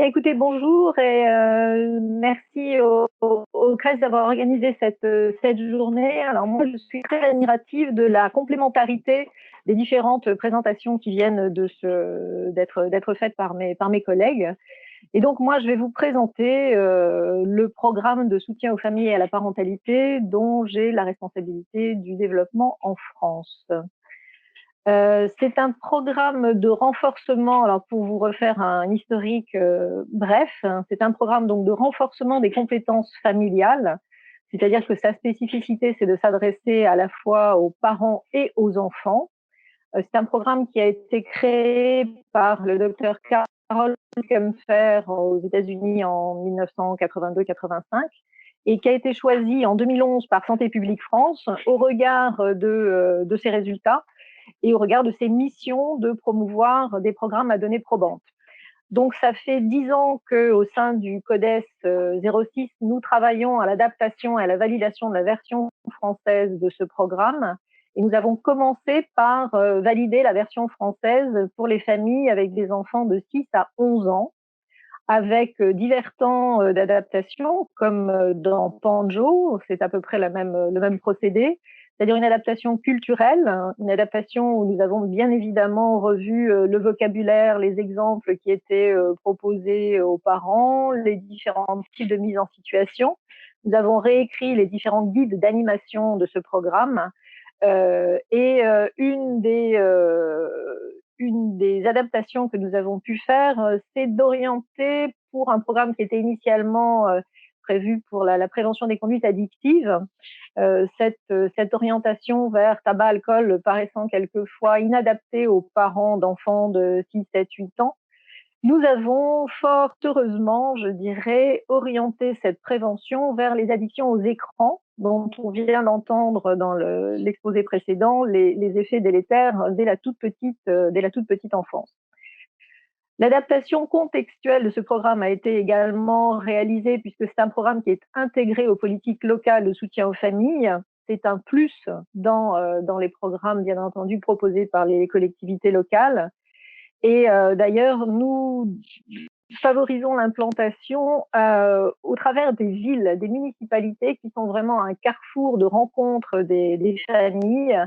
Bien, écoutez, bonjour et merci au CRES d'avoir organisé cette journée. Alors moi, je suis très admirative de la complémentarité des différentes présentations qui viennent d'être faites par mes collègues. Et donc moi, je vais vous présenter le programme de soutien aux familles et à la parentalité dont j'ai la responsabilité du développement en France. C'est un programme de renforcement, alors pour vous refaire un historique bref, hein, c'est un programme donc de renforcement des compétences familiales, c'est-à-dire que sa spécificité, c'est de s'adresser à la fois aux parents et aux enfants. C'est un programme qui a été créé par le docteur Carol Kempfer aux États-Unis en 1982-85 et qui a été choisi en 2011 par Santé publique France au regard de ses résultats et au regard de ses missions de promouvoir des programmes à données probantes. Donc, ça fait 10 ans qu'au sein du CODES 06, nous travaillons à l'adaptation et à la validation de la version française de ce programme. Et nous avons commencé par valider la version française pour les familles avec des enfants de 6 à 11 ans, avec divers temps d'adaptation, comme dans Panjo, c'est à peu près le même procédé, c'est-à-dire une adaptation culturelle, une adaptation où nous avons bien évidemment revu le vocabulaire, les exemples qui étaient proposés aux parents, les différents types de mise en situation. Nous avons réécrit les différents guides d'animation de ce programme une des adaptations que nous avons pu faire, c'est d'orienter pour un programme qui était initialement prévu pour la prévention des conduites addictives, cette orientation vers tabac, alcool paraissant quelquefois inadaptée aux parents d'enfants de 6, 7, 8 ans. Nous avons fort heureusement, je dirais, orienté cette prévention vers les addictions aux écrans, dont on vient d'entendre dans l'exposé précédent les effets délétères dès la toute petite enfance. L'adaptation contextuelle de ce programme a été également réalisée puisque c'est un programme qui est intégré aux politiques locales de soutien aux familles. C'est un plus dans les programmes, bien entendu, proposés par les collectivités locales. Et d'ailleurs, nous favorisons l'implantation au travers des villes, des municipalités qui sont vraiment un carrefour de rencontres des familles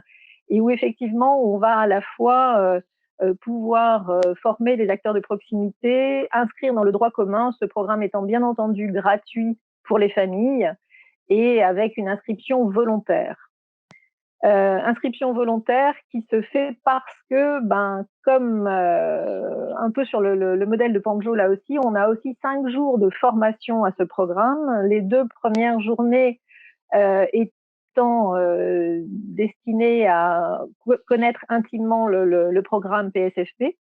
et où effectivement on va à la fois pouvoir former des acteurs de proximité, inscrire dans le droit commun, ce programme étant bien entendu gratuit pour les familles et avec une inscription volontaire. Inscription volontaire qui se fait parce que, comme un peu sur le modèle de Panjo là aussi, on a aussi 5 jours de formation à ce programme. Les 2 premières journées étant destinées à connaître intimement le programme PSFP,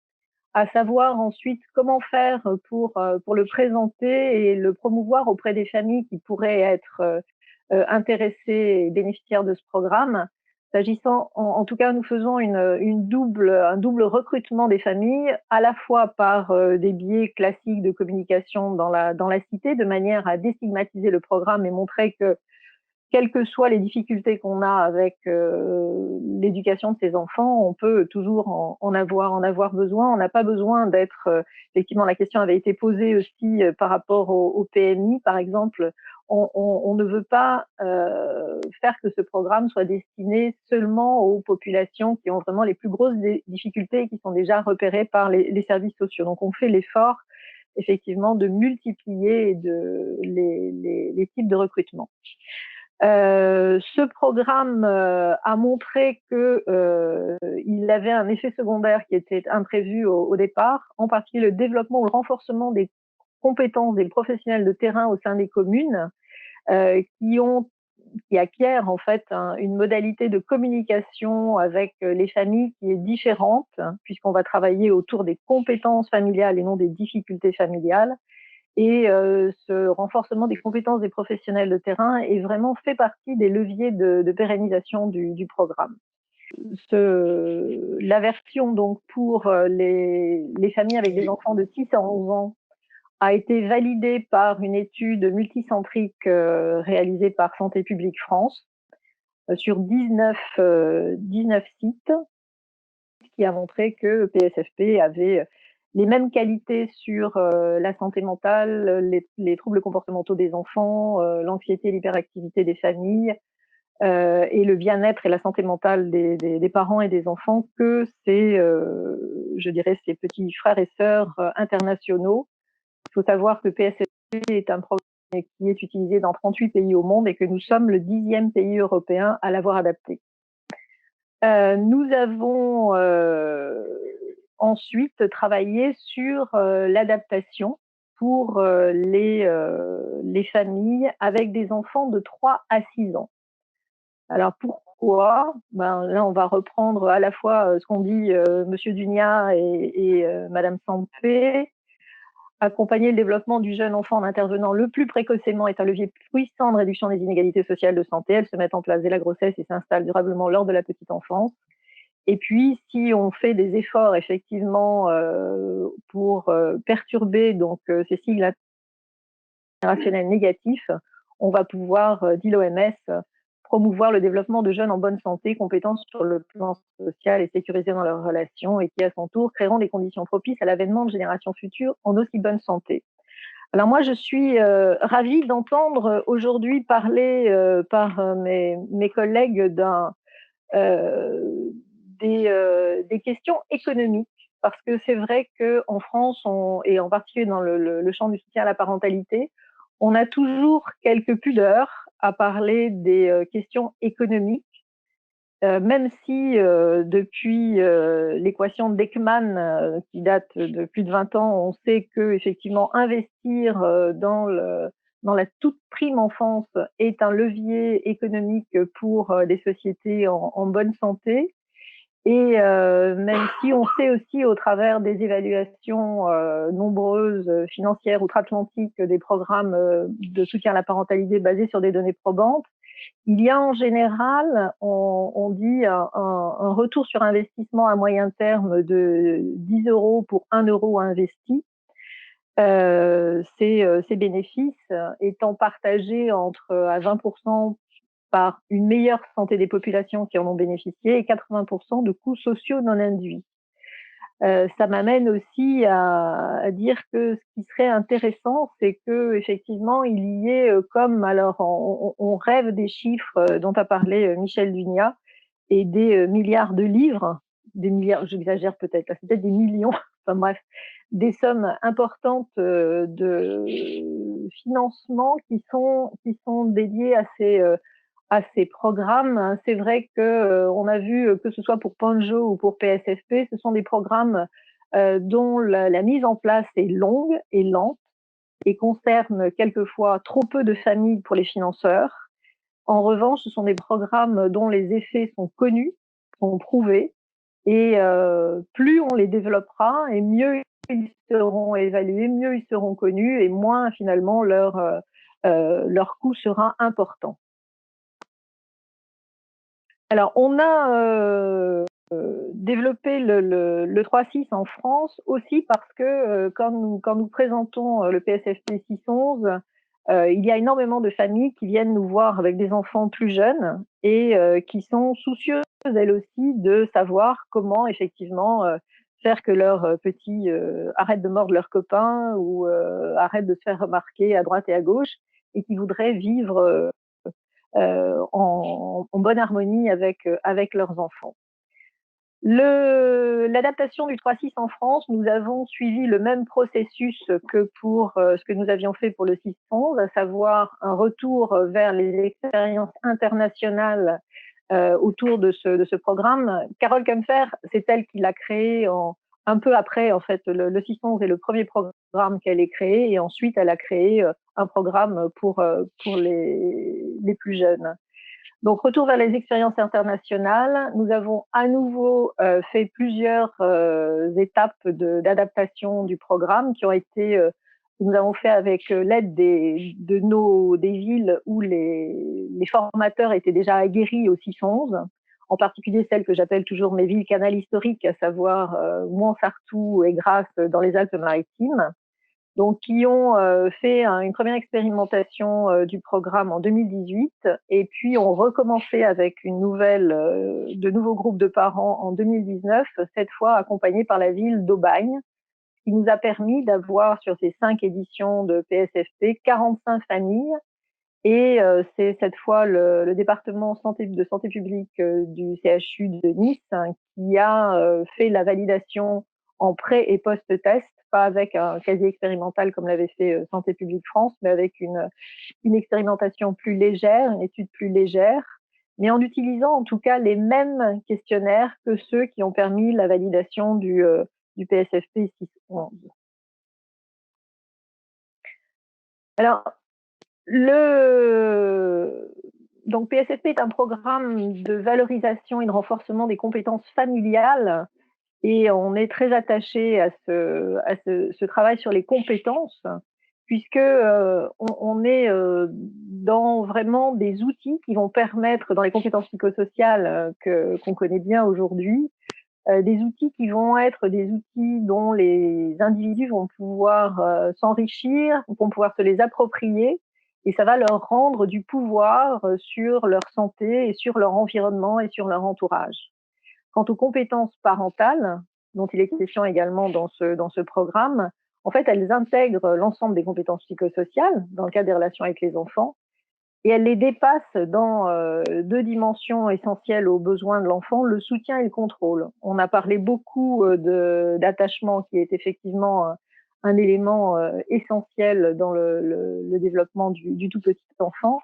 à savoir ensuite comment faire pour le présenter et le promouvoir auprès des familles qui pourraient être intéressées et bénéficiaires de ce programme. S'agissant, en tout cas, nous faisons un double recrutement des familles, à la fois par des biais classiques de communication dans la cité, de manière à déstigmatiser le programme et montrer que, quelles que soient les difficultés qu'on a avec l'éducation de ces enfants, on peut toujours en avoir besoin. On n'a pas besoin d'être. Effectivement, la question avait été posée aussi par rapport au PMI, par exemple. On ne veut pas faire que ce programme soit destiné seulement aux populations qui ont vraiment les plus grosses difficultés et qui sont déjà repérées par les services sociaux. Donc, on fait l'effort effectivement de multiplier les types de recrutement. Ce programme a montré qu'il avait un effet secondaire qui était imprévu au départ, en particulier le développement ou le renforcement des compétences des professionnels de terrain au sein des communes qui acquièrent en fait une modalité de communication avec les familles qui est différente, puisqu'on va travailler autour des compétences familiales et non des difficultés familiales. Et ce renforcement des compétences des professionnels de terrain est vraiment fait partie des leviers de pérennisation du programme. La version donc pour les familles avec des enfants de 6 à 11 ans a été validée par une étude multicentrique réalisée par Santé publique France sur 19 sites, qui a montré que PSFP avait les mêmes qualités sur la santé mentale, les troubles comportementaux des enfants, l'anxiété, l'hyperactivité des familles, et le bien-être et la santé mentale des parents et des enfants que je dirais, ces petits frères et sœurs internationaux. Il faut savoir que PSSP est un programme qui est utilisé dans 38 pays au monde et que nous sommes le 10e pays européen à l'avoir adapté. Nous avons ensuite travaillé sur l'adaptation pour les familles avec des enfants de 3 à 6 ans. Alors pourquoi? Ben, là, on va reprendre à la fois ce qu'ont dit Monsieur Dunia et Madame Sampé. Accompagner le développement du jeune enfant en intervenant le plus précocement est un levier puissant de réduction des inégalités sociales de santé. Elles se mettent en place dès la grossesse et s'installent durablement lors de la petite enfance. Et puis, si on fait des efforts effectivement pour perturber donc ces cycles générationnels négatifs, on va pouvoir, dit l'OMS, promouvoir le développement de jeunes en bonne santé, compétents sur le plan social et sécurisés dans leurs relations, et qui, à son tour, créeront des conditions propices à l'avènement de générations futures en aussi bonne santé. Alors moi, je suis ravie d'entendre aujourd'hui parler par mes collègues euh, des questions économiques, parce que c'est vrai qu'en France, et en particulier dans le champ du soutien à la parentalité, on a toujours quelques pudeurs à parler des questions économiques, même si depuis l'équation d'Ekman, qui date de plus de 20 ans, on sait que effectivement investir dans la toute prime enfance est un levier économique pour des sociétés en bonne santé. Et même si on sait aussi au travers des évaluations nombreuses financières outre-Atlantique des programmes de soutien à la parentalité basés sur des données probantes, il y a en général, on dit un retour sur investissement à moyen terme de 10 euros pour 1 euro investi. Ces bénéfices étant partagés à 20% par une meilleure santé des populations qui en ont bénéficié et 80% de coûts sociaux non induits. Ça m'amène aussi à dire que ce qui serait intéressant, c'est que effectivement il y ait comme alors on rêve des chiffres dont a parlé Michel Dunia et des milliards de livres, des milliards, j'exagère peut-être, là c'est peut-être des millions, enfin bref, des sommes importantes de financement qui sont dédiées à ces programmes. C'est vrai que on a vu que ce soit pour Panjo ou pour PSFP, ce sont des programmes dont la mise en place est longue et lente et concerne quelquefois trop peu de familles pour les financeurs. En revanche, ce sont des programmes dont les effets sont connus, sont prouvés, et plus on les développera, et mieux ils seront évalués, mieux ils seront connus, et moins finalement leur coût sera important. Alors, on a développé le 3-6 en France aussi parce que quand nous présentons le PSFP 611, il y a énormément de familles qui viennent nous voir avec des enfants plus jeunes et qui sont soucieuses, elles aussi, de savoir comment effectivement faire que leurs petits arrêtent de mordre leurs copains ou arrêtent de se faire remarquer à droite et à gauche et qui voudraient vivre en bonne harmonie avec leurs enfants. L'adaptation du 3-6 en France, nous avons suivi le même processus que pour ce que nous avions fait pour le 6-11, à savoir un retour vers les expériences internationales autour de ce programme. Carole Kempfer, c'est elle qui l'a créé un peu après, en fait, le 6-11 est le premier programme qu'elle ait créé, et ensuite elle a créé un programme pour les plus jeunes. Donc, retour vers les expériences internationales. Nous avons à nouveau fait plusieurs étapes d'adaptation du programme qui ont été, nous avons fait avec l'aide des villes où les formateurs étaient déjà aguerris au 611, en particulier celles que j'appelle toujours mes villes canal historiques, à savoir Mouans-Sartoux et Grasse dans les Alpes-Maritimes. Donc, qui ont fait une première expérimentation du programme en 2018, et puis ont recommencé avec de nouveaux groupes de parents en 2019, cette fois accompagnés par la ville d'Aubagne, qui nous a permis d'avoir sur ces 5 éditions de PSFP 45 familles et c'est cette fois le département de santé publique, du CHU de Nice, hein, qui a, fait la validation en pré et post-test, pas avec un casier expérimental comme l'avait fait, Santé publique France, mais avec une expérimentation plus légère, une étude plus légère, mais en utilisant en tout cas les mêmes questionnaires que ceux qui ont permis la validation du PSFP 6-11. Alors, le donc PSFP est un programme de valorisation et de renforcement des compétences familiales et on est très attaché à ce travail sur les compétences puisque on est dans vraiment des outils qui vont permettre, dans les compétences psychosociales qu'on connaît bien aujourd'hui, des outils qui vont être des outils dont les individus vont pouvoir s'enrichir, vont pouvoir se les approprier, et ça va leur rendre du pouvoir sur leur santé et sur leur environnement et sur leur entourage. Quant aux compétences parentales, dont il est question également dans ce programme, en fait, elles intègrent l'ensemble des compétences psychosociales dans le cadre des relations avec les enfants, et elle les dépasse dans deux dimensions essentielles aux besoins de l'enfant, le soutien et le contrôle. On a parlé beaucoup d'attachement, qui est effectivement un élément essentiel dans le développement du tout petit enfant.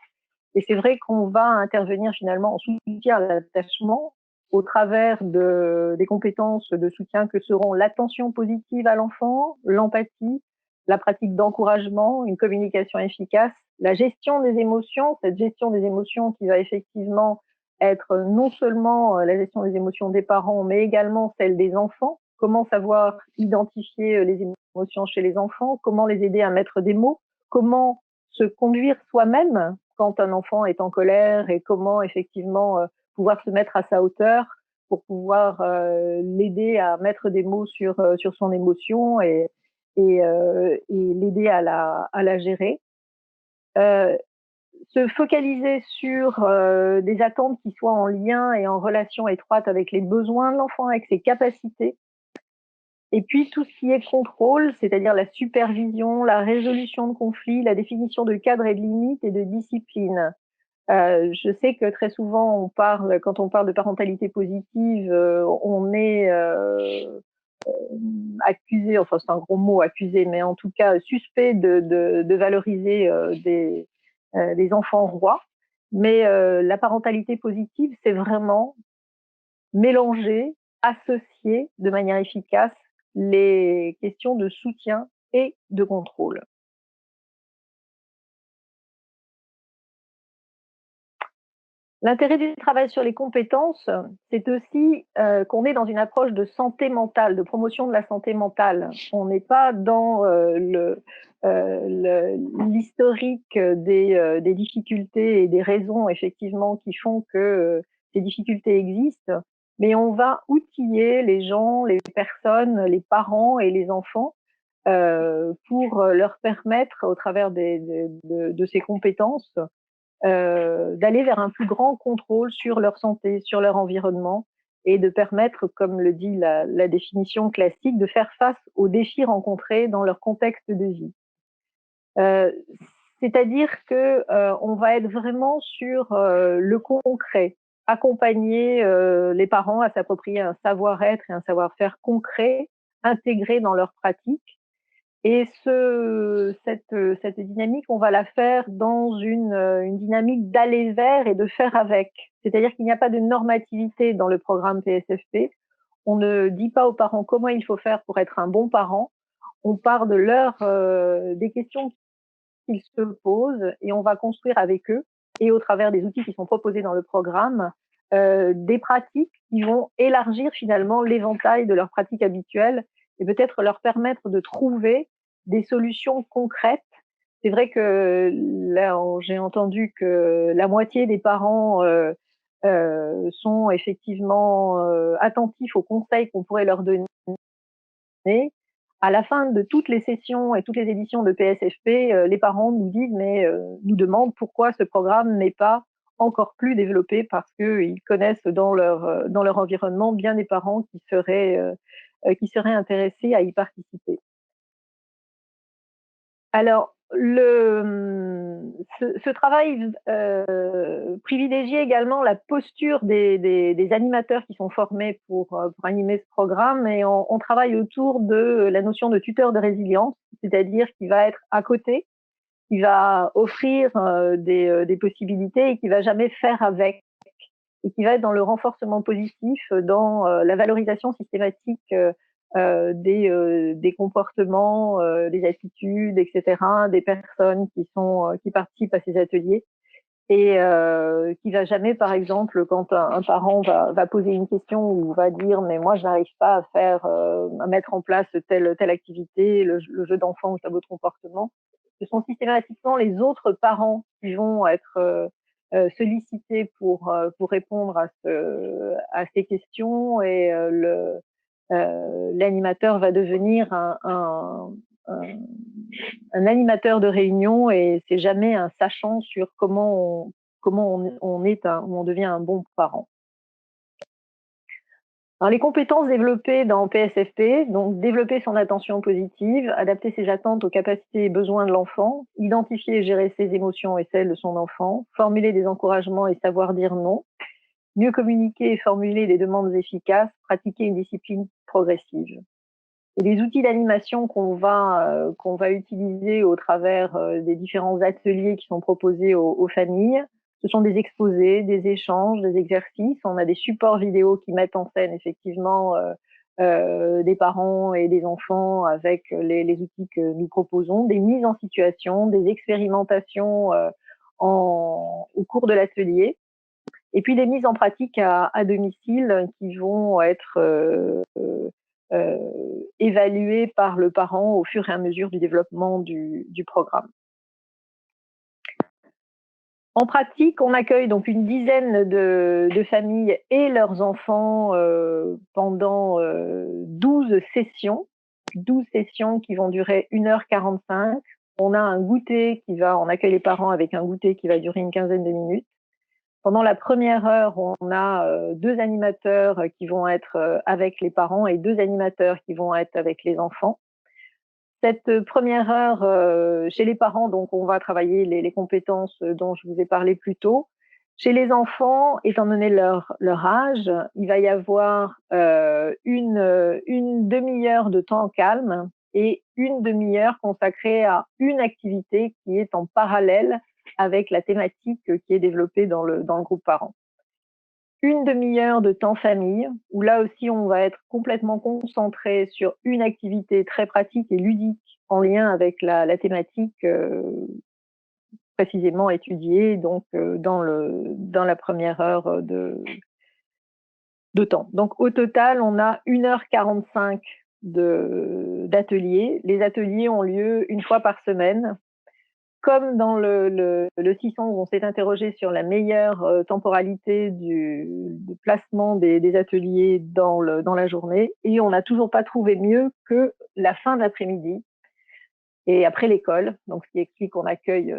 Et c'est vrai qu'on va intervenir finalement en soutien à l'attachement au travers des compétences de soutien que seront l'attention positive à l'enfant, l'empathie, la pratique d'encouragement, une communication efficace, la gestion des émotions, cette gestion des émotions qui va effectivement être non seulement la gestion des émotions des parents, mais également celle des enfants. Comment savoir identifier les émotions chez les enfants, comment les aider à mettre des mots, comment se conduire soi-même quand un enfant est en colère et comment effectivement pouvoir se mettre à sa hauteur pour pouvoir l'aider à mettre des mots sur son émotion et l'aider à la gérer. Euh, Se focaliser sur des attentes qui soient en lien et en relation étroite avec les besoins de l'enfant, avec ses capacités. Et puis tout ce qui est contrôle, c'est-à-dire la supervision, la résolution de conflits, la définition de cadres et de limites et de discipline. Je sais que très souvent, quand on parle de parentalité positive, on est accusé, enfin c'est un gros mot accusé, mais en tout cas suspect de valoriser des enfants rois. Mais la parentalité positive, c'est vraiment mélanger, associer de manière efficace les questions de soutien et de contrôle. L'intérêt du travail sur les compétences, c'est aussi qu'on est dans une approche de santé mentale, de promotion de la santé mentale. On n'est pas dans l'historique des difficultés et des raisons effectivement qui font que ces difficultés existent, mais on va outiller les gens, les personnes, les parents et les enfants pour leur permettre, au travers de ces compétences, d'aller vers un plus grand contrôle sur leur santé, sur leur environnement et de permettre, comme le dit la définition classique, de faire face aux défis rencontrés dans leur contexte de vie. Euh, C'est-à-dire que on va être vraiment sur le concret, accompagner les parents à s'approprier un savoir-être et un savoir-faire concret, intégré dans leur pratique. Et cette dynamique, on va la faire dans une dynamique d'aller vers et de faire avec. C'est-à-dire qu'il n'y a pas de normativité dans le programme PSFP. On ne dit pas aux parents comment il faut faire pour être un bon parent. On part des questions qu'ils se posent et on va construire avec eux et au travers des outils qui sont proposés dans le programme, des pratiques qui vont élargir finalement l'éventail de leurs pratiques habituelles et peut-être leur permettre de trouver des solutions concrètes. C'est vrai que là, j'ai entendu que la moitié des parents sont effectivement attentifs aux conseils qu'on pourrait leur donner. À la fin de toutes les sessions et toutes les éditions de PSFP, les parents nous disent, nous demandent pourquoi ce programme n'est pas encore plus développé parce qu'ils connaissent dans leur environnement bien des parents qui seraient intéressés à y participer. Alors, ce travail privilégie également la posture des animateurs qui sont formés pour animer ce programme, et on travaille autour de la notion de tuteur de résilience, c'est-à-dire qui va être à côté, qui va offrir des possibilités et qui va jamais faire avec, et qui va être dans le renforcement positif, dans la valorisation systématique des comportements, des attitudes, etc., des personnes qui participent à ces ateliers, et qui va jamais, par exemple, quand un parent va poser une question ou va dire mais moi je n'arrive pas à mettre en place telle activité, le jeu d'enfant ou le tableau de comportement, ce sont systématiquement les autres parents qui vont être sollicités pour répondre à ces questions, et l'animateur va devenir un, un animateur de réunion, et c'est jamais un sachant sur on devient un bon parent. Alors, les compétences développées dans PSFP, donc développer son attention positive, adapter ses attentes aux capacités et besoins de l'enfant, identifier et gérer ses émotions et celles de son enfant, formuler des encouragements et savoir dire non, mieux communiquer et formuler des demandes efficaces, pratiquer une discipline progressive. Et les outils d'animation qu'on va utiliser au travers des différents ateliers qui sont proposés aux familles, ce sont des exposés, des échanges, des exercices. On a des supports vidéo qui mettent en scène effectivement des parents et des enfants avec les outils que nous proposons, des mises en situation, des expérimentations au cours de l'atelier, et puis des mises en pratique à domicile qui vont être évaluées par le parent au fur et à mesure du développement du programme. En pratique, on accueille donc une dizaine de familles et leurs enfants pendant 12 sessions, 12 sessions qui vont durer 1h45. On a un goûter on accueille les parents avec un goûter qui va durer une quinzaine de minutes. Pendant la première heure, on a 2 animateurs qui vont être avec les parents et 2 animateurs qui vont être avec les enfants. Cette première heure chez les parents, donc on va travailler les compétences dont je vous ai parlé plus tôt. Chez les enfants, étant donné leur âge, il va y avoir une demi-heure de temps calme et une demi-heure consacrée à une activité qui est en parallèle avec la thématique qui est développée dans le groupe parent. Une demi-heure de temps famille, où là aussi on va être complètement concentré sur une activité très pratique et ludique en lien avec la thématique précisément étudiée, donc dans la première heure de temps. Donc au total, on a 1h45 d'ateliers. Les ateliers ont lieu une fois par semaine. Comme dans le 600 où on s'est interrogé sur la meilleure temporalité du placement des ateliers dans la journée, et on n'a toujours pas trouvé mieux que la fin de l'après-midi et après l'école, donc ce qui explique qu'on accueille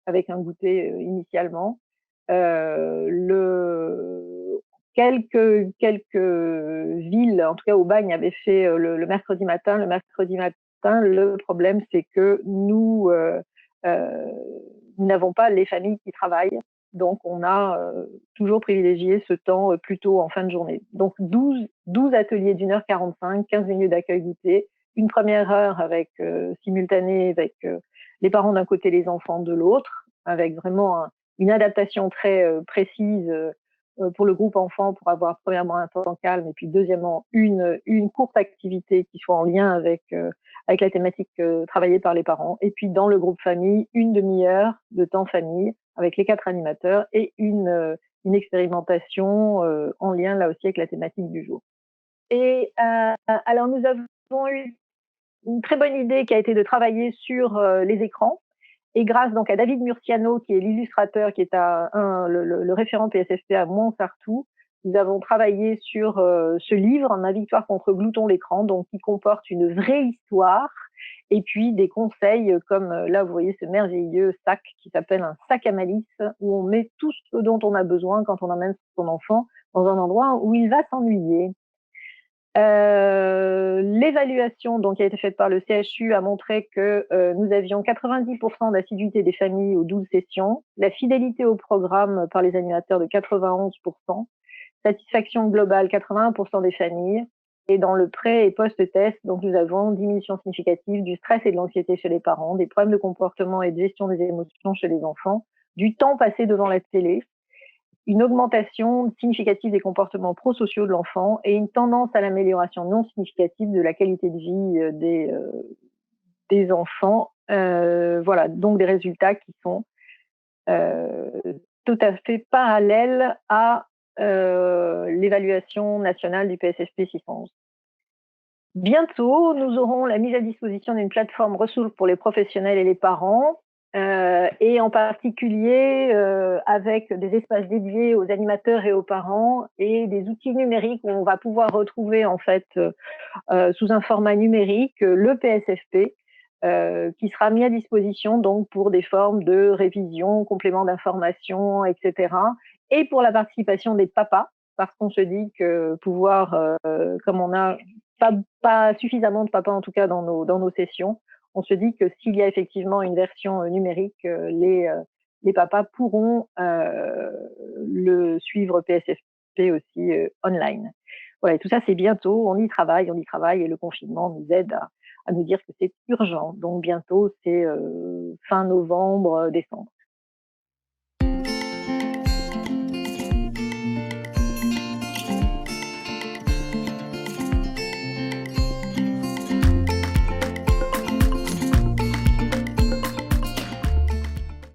avec un goûter initialement. Quelques villes, en tout cas au Bagne, avaient fait le mercredi matin. Le mercredi matin, le problème, c'est que nous n'avons pas les familles qui travaillent, donc on a toujours privilégié ce temps plutôt en fin de journée. Donc 12 ateliers d'1h45, 15 minutes d'accueil goûter, une première heure simultanée avec les parents d'un côté, les enfants de l'autre, avec vraiment une adaptation très précise pour le groupe enfant, pour avoir premièrement un temps calme, et puis deuxièmement une courte activité qui soit en lien avec la thématique travaillée par les parents. Et puis dans le groupe famille, une demi-heure de temps famille avec les 4 animateurs et une expérimentation en lien là aussi avec la thématique du jour. Et alors nous avons eu une très bonne idée qui a été de travailler sur les écrans. Et grâce donc à David Murciano, qui est l'illustrateur, qui est le référent PSFP à Montsartou, nous avons travaillé sur ce livre, Ma victoire contre Glouton l'écran, donc qui comporte une vraie histoire et puis des conseils comme là vous voyez ce merveilleux sac qui s'appelle un sac à malice, où on met tout ce dont on a besoin quand on emmène son enfant dans un endroit où il va s'ennuyer. l'évaluation donc qui a été faite par le CHU a montré que nous avions 90% d'assiduité des familles aux 12 sessions, la fidélité au programme par les animateurs de 91%, satisfaction globale 81% des familles. Et dans le pré et post-test, donc nous avons diminution significative du stress et de l'anxiété chez les parents, des problèmes de comportement et de gestion des émotions chez les enfants, du temps passé devant la télé, une augmentation significative des comportements prosociaux de l'enfant et une tendance à l'amélioration non significative de la qualité de vie des enfants. Voilà, donc des résultats qui sont tout à fait parallèles à l'évaluation nationale du PSFP 611. Bientôt, nous aurons la mise à disposition d'une plateforme ressource pour les professionnels et les parents, et en particulier avec des espaces dédiés aux animateurs et aux parents et des outils numériques où on va pouvoir retrouver en fait sous un format numérique le PSFP qui sera mis à disposition donc pour des formes de révision, complément d'information, etc. Et pour la participation des papas, parce qu'on se dit que pouvoir, comme on a pas suffisamment de papas en tout cas dans nos sessions, on se dit que s'il y a effectivement une version numérique, les papas pourront le suivre PSFP aussi online. Voilà, tout ça c'est bientôt, on y travaille et le confinement nous aide à nous dire que c'est urgent. Donc bientôt c'est fin novembre, décembre.